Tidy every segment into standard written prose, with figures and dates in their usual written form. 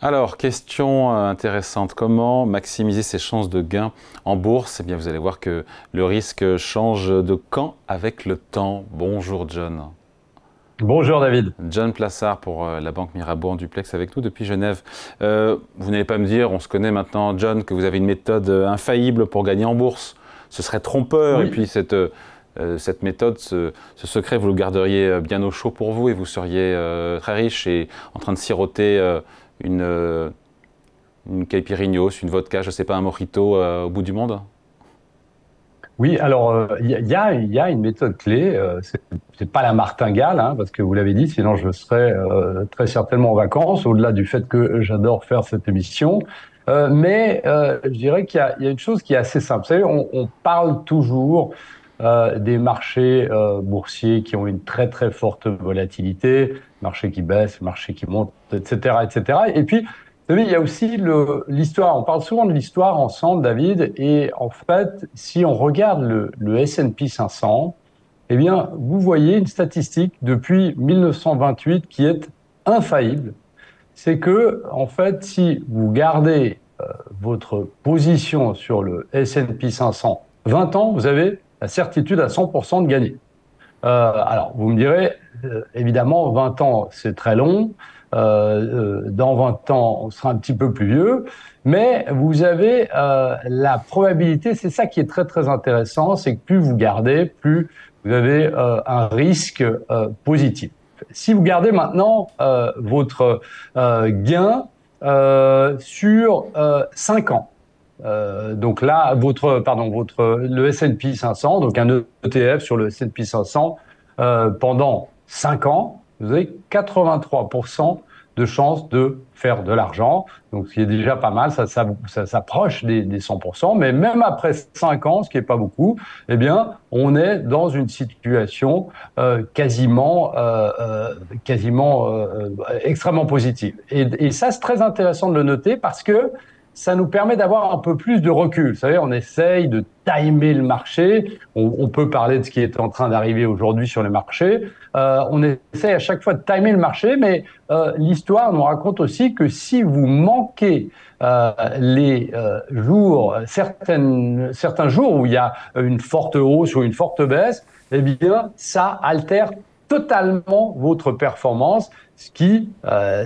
Alors, question intéressante. Comment maximiser ses chances de gain en bourse? Eh bien, vous allez voir que le risque change de camp avec le temps. Bonjour John. Bonjour David. John Plassard pour la Banque Mirabeau en duplex avec nous depuis Genève. Vous n'allez pas me dire, on se connaît maintenant, John, que vous avez une méthode infaillible pour gagner en bourse. Ce serait trompeur. Oui, Et puis cette méthode, ce secret, vous le garderiez bien au chaud pour vous et vous seriez très riche et en train de siroter une caipirinhos, une vodka, je ne sais pas, un mojito au bout du monde? oui. Alors il y a une méthode clé. C'est pas la martingale, hein, parce que vous l'avez dit, sinon je serais très certainement en vacances. Au-delà du fait que j'adore faire cette émission, je dirais qu'il y a une chose qui est assez simple. Vous savez, on parle toujours des marchés boursiers qui ont une très très forte volatilité, marchés qui baissent, marchés qui montent, etc., etc. Et puis vous savez, il y a aussi l'histoire. On parle souvent de l'histoire ensemble, David. Et en fait, si on regarde le S&P 500, eh bien, vous voyez une statistique depuis 1928 qui est infaillible. C'est que, en fait, si vous gardez votre position sur le S&P 500 20 ans, vous avez la certitude à 100% de gagner. Alors, vous me direz, évidemment, 20 ans, c'est très long. Dans 20 ans, on sera un petit peu plus vieux. Mais vous avez la probabilité, c'est ça qui est très, très intéressant, c'est que plus vous gardez, plus vous avez un risque positif. Si vous gardez maintenant votre gain sur 5 ans, donc là, le S&P 500, donc un ETF sur le S&P 500, pendant 5 ans, vous avez 83% de chances de faire de l'argent. Donc, ce qui est déjà pas mal, ça s'approche des 100%. Mais même après 5 ans, ce qui est pas beaucoup, eh bien, on est dans une situation quasiment extrêmement positive. Et ça, c'est très intéressant de le noter parce que ça nous permet d'avoir un peu plus de recul. Vous savez, on essaye de timer le marché. On peut parler de ce qui est en train d'arriver aujourd'hui sur les marchés. On essaye à chaque fois de timer le marché, mais l'histoire nous raconte aussi que si vous manquez les jours, certains jours où il y a une forte hausse ou une forte baisse, eh bien, ça altère totalement votre performance, ce qui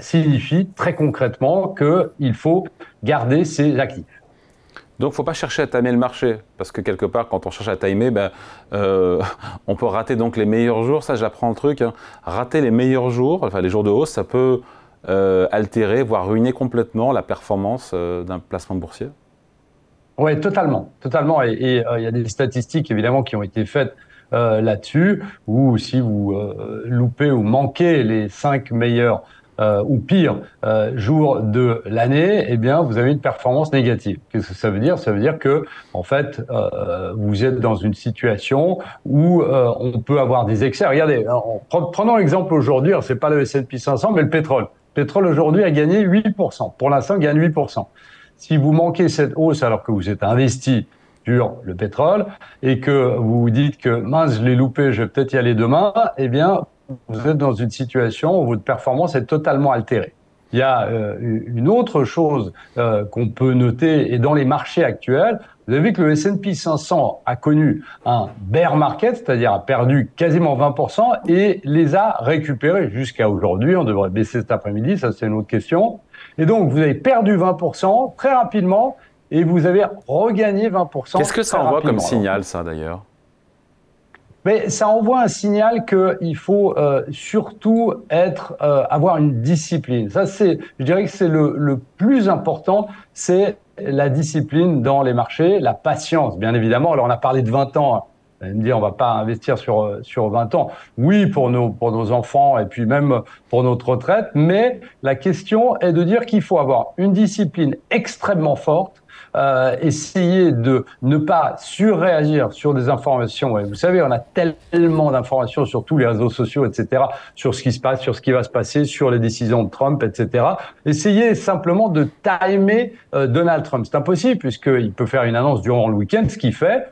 signifie très concrètement qu'il faut garder ses actifs. Donc, il ne faut pas chercher à timer le marché, parce que quelque part, quand on cherche à timer, on peut rater donc les meilleurs jours. Ça, j'apprends le truc. Hein. Rater les meilleurs jours, enfin les jours de hausse, ça peut altérer, voire ruiner complètement la performance d'un placement boursier. Oui, totalement, totalement. Et il y a des statistiques évidemment qui ont été faites là-dessus, où si vous loupez ou manquez les 5 meilleurs ou pires jours de l'année, eh bien, vous avez une performance négative. Qu'est-ce que ça veut dire? Ça veut dire que, en fait, vous êtes dans une situation où on peut avoir des excès. Regardez, prenons l'exemple aujourd'hui. C'est pas le S&P 500, mais le pétrole. Le pétrole aujourd'hui a gagné 8%. Pour l'instant, il gagne 8%. Si vous manquez cette hausse alors que vous êtes investi sur le pétrole et que vous vous dites que mince, je l'ai loupé, je vais peut-être y aller demain, eh bien, vous êtes dans une situation où votre performance est totalement altérée. Il y a une autre chose qu'on peut noter, et dans les marchés actuels, vous avez vu que le S&P 500 a connu un bear market, c'est-à-dire a perdu quasiment 20% et les a récupérés jusqu'à aujourd'hui. On devrait baisser cet après-midi, ça c'est une autre question. Et donc, vous avez perdu 20% très rapidement et vous avez regagné 20% Qu'est-ce que ça très envoie comme rapidement. signal, ça, d'ailleurs? Mais ça envoie un signal qu'il faut surtout avoir une discipline. Ça, je dirais que c'est le plus important, c'est la discipline dans les marchés, la patience, bien évidemment. Alors, on a parlé de 20 ans. Vous allez me dire, on va pas investir sur 20 ans. Oui, pour nos enfants et puis même pour notre retraite. Mais la question est de dire qu'il faut avoir une discipline extrêmement forte, essayer de ne pas surréagir sur des informations. Et vous savez, on a tellement d'informations sur tous les réseaux sociaux, etc., sur ce qui se passe, sur ce qui va se passer, sur les décisions de Trump, etc. Essayez simplement de timer Donald Trump. C'est impossible puisqu'il peut faire une annonce durant le week-end, ce qu'il fait.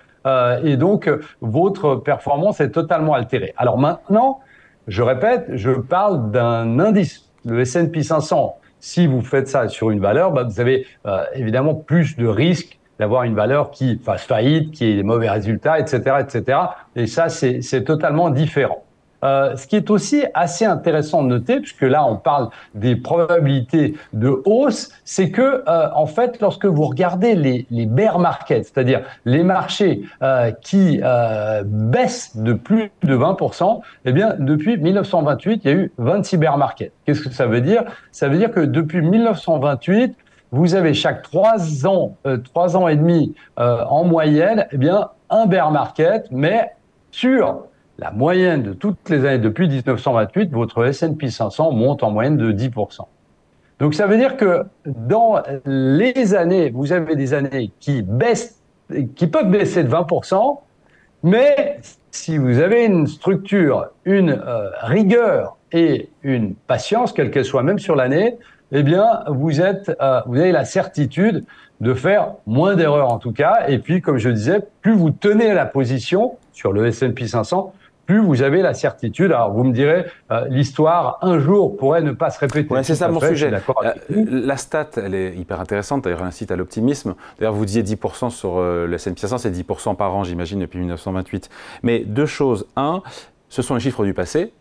Et donc, votre performance est totalement altérée. Alors maintenant, je répète, je parle d'un indice. Le S&P 500, si vous faites ça sur une valeur, bah, vous avez évidemment plus de risques d'avoir une valeur qui fasse faillite, qui ait des mauvais résultats, etc., etc. Et ça, c'est totalement différent. Ce qui est aussi assez intéressant de noter, puisque là on parle des probabilités de hausse, c'est que en fait, lorsque vous regardez les bear markets, c'est-à-dire les marchés qui baissent de plus de 20%, eh bien depuis 1928, il y a eu 26 bear markets. Qu'est-ce que ça veut dire? Ça veut dire que depuis 1928, vous avez chaque 3 ans et demi en moyenne, eh bien un bear market, mais sur la moyenne de toutes les années depuis 1928, votre S&P 500 monte en moyenne de 10%. Donc ça veut dire que dans les années, vous avez des années qui baissent, qui peuvent baisser de 20%, mais si vous avez une structure, une rigueur et une patience, quelle qu'elle soit, même sur l'année, eh bien vous avez la certitude de faire moins d'erreurs en tout cas. Et puis, comme je disais, plus vous tenez la position sur le S&P 500, plus vous avez la certitude. Alors, vous me direz, l'histoire, un jour, pourrait ne pas se répéter. Ouais, c'est ça mon sujet. La stat, elle est hyper intéressante. D'ailleurs, elle incite à l'optimisme. D'ailleurs, vous disiez 10% sur le S&P 500, c'est 10% par an, j'imagine, depuis 1928. Mais deux choses. Un, ce sont les chiffres du passé.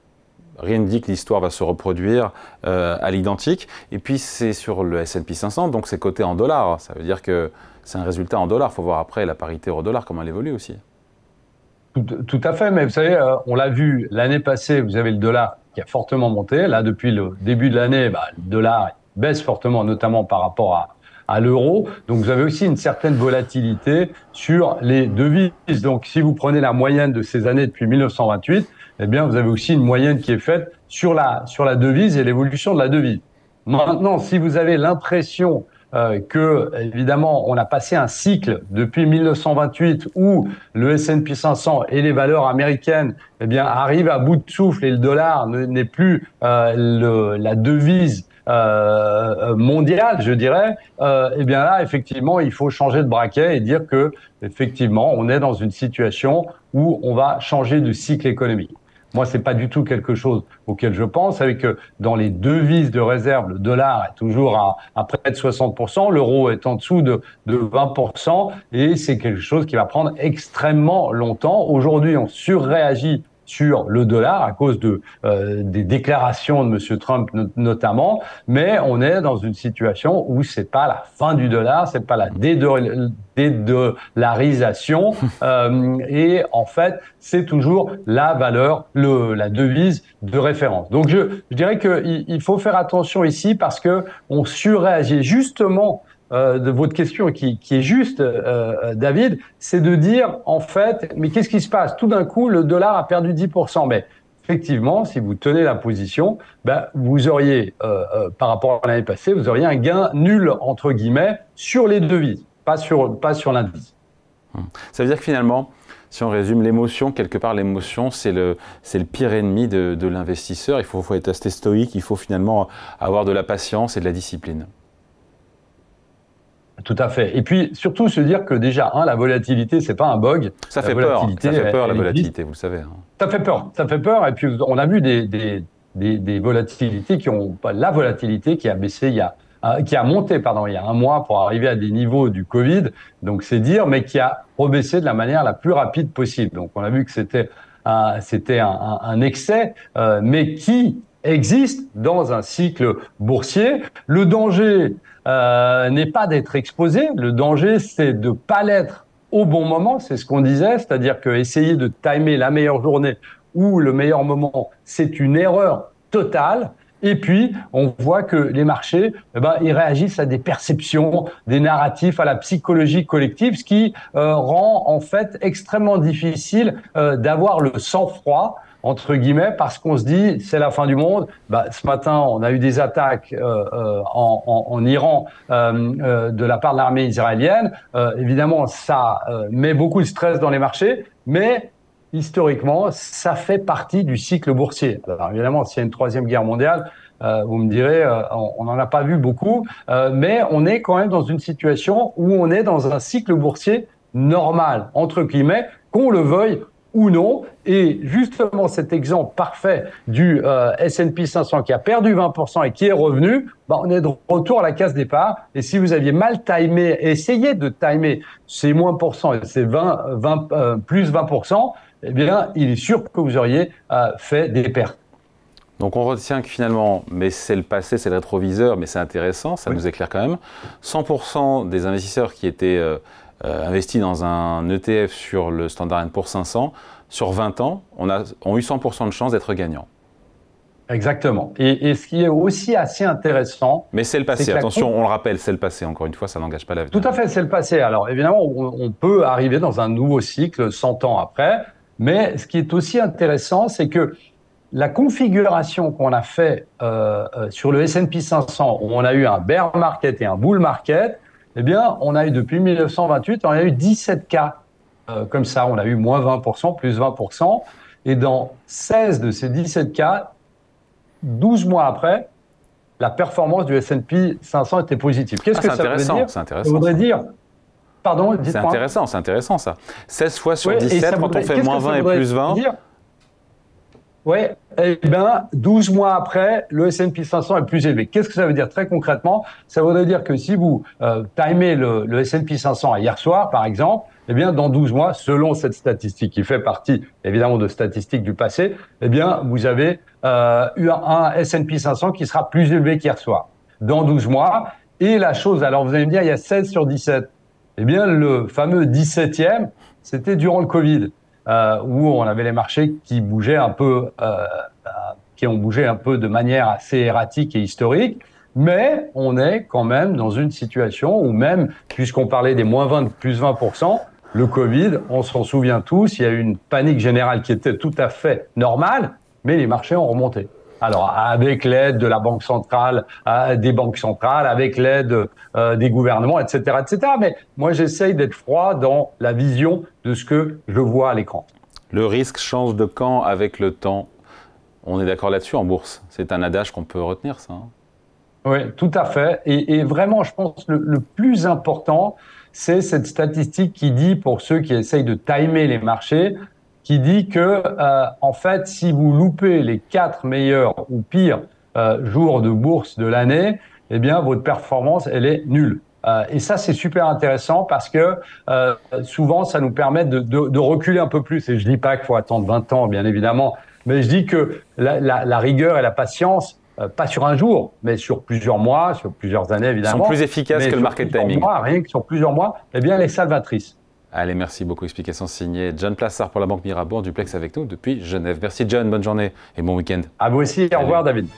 Rien ne dit que l'histoire va se reproduire à l'identique. Et puis, c'est sur le S&P 500, donc c'est coté en dollars. Ça veut dire que c'est un résultat en dollars. Il faut voir après la parité euro-dollar, comment elle évolue aussi. Tout à fait, mais vous savez, on l'a vu l'année passée, vous avez le dollar qui a fortement monté. Là, depuis le début de l'année, le dollar baisse fortement, notamment par rapport à l'euro. Donc, vous avez aussi une certaine volatilité sur les devises. Donc, si vous prenez la moyenne de ces années depuis 1928, eh bien, vous avez aussi une moyenne qui est faite sur la devise et l'évolution de la devise. Maintenant, si vous avez l'impression que, évidemment, on a passé un cycle depuis 1928 où le S&P 500 et les valeurs américaines, eh bien, arrivent à bout de souffle et le dollar n'est plus la devise mondiale, je dirais. Eh bien là, effectivement, il faut changer de braquet et dire que, effectivement, on est dans une situation où on va changer de cycle économique. Moi, c'est pas du tout quelque chose auquel je pense. Vous savez que dans les devises de réserve, le dollar est toujours à près de 60%, l'euro est en dessous de 20%, et c'est quelque chose qui va prendre extrêmement longtemps. Aujourd'hui, on surréagit sur le dollar à cause des déclarations de M. Trump notamment, mais on est dans une situation où c'est pas la fin du dollar, c'est pas la dédollarisation, et en fait c'est toujours la valeur, la devise de référence. Donc je dirais qu'il faut faire attention ici parce que on surréagit justement. De votre question qui est juste, David, c'est de dire, en fait, mais qu'est-ce qui se passe? Tout d'un coup, le dollar a perdu 10%. Mais effectivement, si vous tenez la position, vous auriez, par rapport à l'année passée, vous auriez un gain nul, entre guillemets, sur les devises, pas sur l'indice. Ça veut dire que finalement, si on résume l'émotion, quelque part, l'émotion, c'est le pire ennemi de l'investisseur. Il faut être assez stoïque, il faut finalement avoir de la patience et de la discipline. Tout à fait. Et puis, surtout, se dire que déjà, la volatilité, c'est pas un bug. Ça fait peur, la volatilité, vous le savez. Ça fait peur. Et puis, on a vu des volatilités qui ont pas la volatilité qui a baissé qui a monté, il y a un mois pour arriver à des niveaux du Covid. Donc, c'est dire, mais qui a rebaissé de la manière la plus rapide possible. Donc, on a vu que c'était un excès, mais qui existe dans un cycle boursier. Le danger n'est pas d'être exposé. Le danger, c'est de pas l'être au bon moment. C'est ce qu'on disait, c'est-à-dire que essayer de timer la meilleure journée ou le meilleur moment, c'est une erreur totale. Et puis, on voit que les marchés, ils réagissent à des perceptions, des narratifs, à la psychologie collective, ce qui rend en fait extrêmement difficile d'avoir le sang-froid, entre guillemets, parce qu'on se dit c'est la fin du monde. Ce matin, on a eu des attaques en Iran de la part de l'armée israélienne. Évidemment, ça met beaucoup de stress dans les marchés, mais historiquement, ça fait partie du cycle boursier. Alors évidemment, s'il y a une troisième guerre mondiale, vous me direz, on n'en a pas vu beaucoup, mais on est quand même dans une situation où on est dans un cycle boursier normal, entre guillemets, qu'on le veuille ou non. Et justement, cet exemple parfait du S&P 500 qui a perdu 20% et qui est revenu, on est de retour à la case départ. Et si vous aviez mal timé, essayé de timer ces moins % et ces plus 20%, eh bien, il est sûr que vous auriez fait des pertes. Donc on retient que finalement, mais c'est le passé, c'est le rétroviseur, mais c'est intéressant, ça nous éclaire quand même. 100% des investisseurs qui étaient investis dans un ETF sur le Standard & Poor's 500, sur 20 ans, ont eu 100% de chance d'être gagnants. Exactement. Et ce qui est aussi assez intéressant... Mais c'est le passé, attention, on le rappelle, c'est le passé, encore une fois, ça n'engage pas l'avenir. Tout à fait, c'est le passé. Alors évidemment, on peut arriver dans un nouveau cycle 100 ans après, mais ce qui est aussi intéressant, c'est que la configuration qu'on a fait sur le S&P 500, où on a eu un bear market et un bull market, eh bien, on a eu depuis 1928, on a eu 17 cas comme ça. On a eu moins 20%, plus 20%. Et dans 16 de ces 17 cas, 12 mois après, la performance du S&P 500 était positive. Qu'est-ce que ça veut dire? C'est intéressant. Ça voudrait dire... Pardon, dites-moi. C'est intéressant ça. 16 fois sur 17, quand on fait moins 20 et plus 20... Oui, eh bien, 12 mois après, le S&P 500 est plus élevé. Qu'est-ce que ça veut dire très concrètement? Ça voudrait dire que si vous timez le S&P 500 à hier soir, par exemple, eh bien, dans 12 mois, selon cette statistique qui fait partie, évidemment, de statistiques du passé, eh bien, vous avez eu un S&P 500 qui sera plus élevé qu'hier soir, dans 12 mois. Et la chose, alors vous allez me dire, il y a 16 sur 17. Eh bien, le fameux 17e, c'était durant le Covid. Où on avait les marchés qui bougeaient un peu, qui ont bougé un peu de manière assez erratique et historique, mais on est quand même dans une situation où même, puisqu'on parlait des moins 20, plus 20%, le Covid, on s'en souvient tous, il y a eu une panique générale qui était tout à fait normale, mais les marchés ont remonté. Alors, avec l'aide de la Banque centrale, des banques centrales, avec l'aide des gouvernements, etc., etc. Mais moi, j'essaye d'être froid dans la vision de ce que je vois à l'écran. Le risque change de camp avec le temps. On est d'accord là-dessus en bourse. C'est un adage qu'on peut retenir, ça. Oui, tout à fait. Et vraiment, je pense que le plus important, c'est cette statistique qui dit, pour ceux qui essayent de timer les marchés, qui dit que, en fait, si vous loupez les 4 meilleurs ou pires jours de bourse de l'année, eh bien, votre performance, elle est nulle. Et ça, c'est super intéressant parce que souvent, ça nous permet de reculer un peu plus. Et je dis pas qu'il faut attendre 20 ans, bien évidemment, mais je dis que la rigueur et la patience, pas sur un jour, mais sur plusieurs mois, sur plusieurs années, évidemment. Sont plus efficaces que le market timing. Rien que sur plusieurs mois, eh bien, elle est salvatrice. Allez, merci beaucoup. Explication signée John Plassard pour la Banque Mirabaud, en duplex avec nous depuis Genève. Merci John, bonne journée et bon week-end. À vous aussi, au revoir David.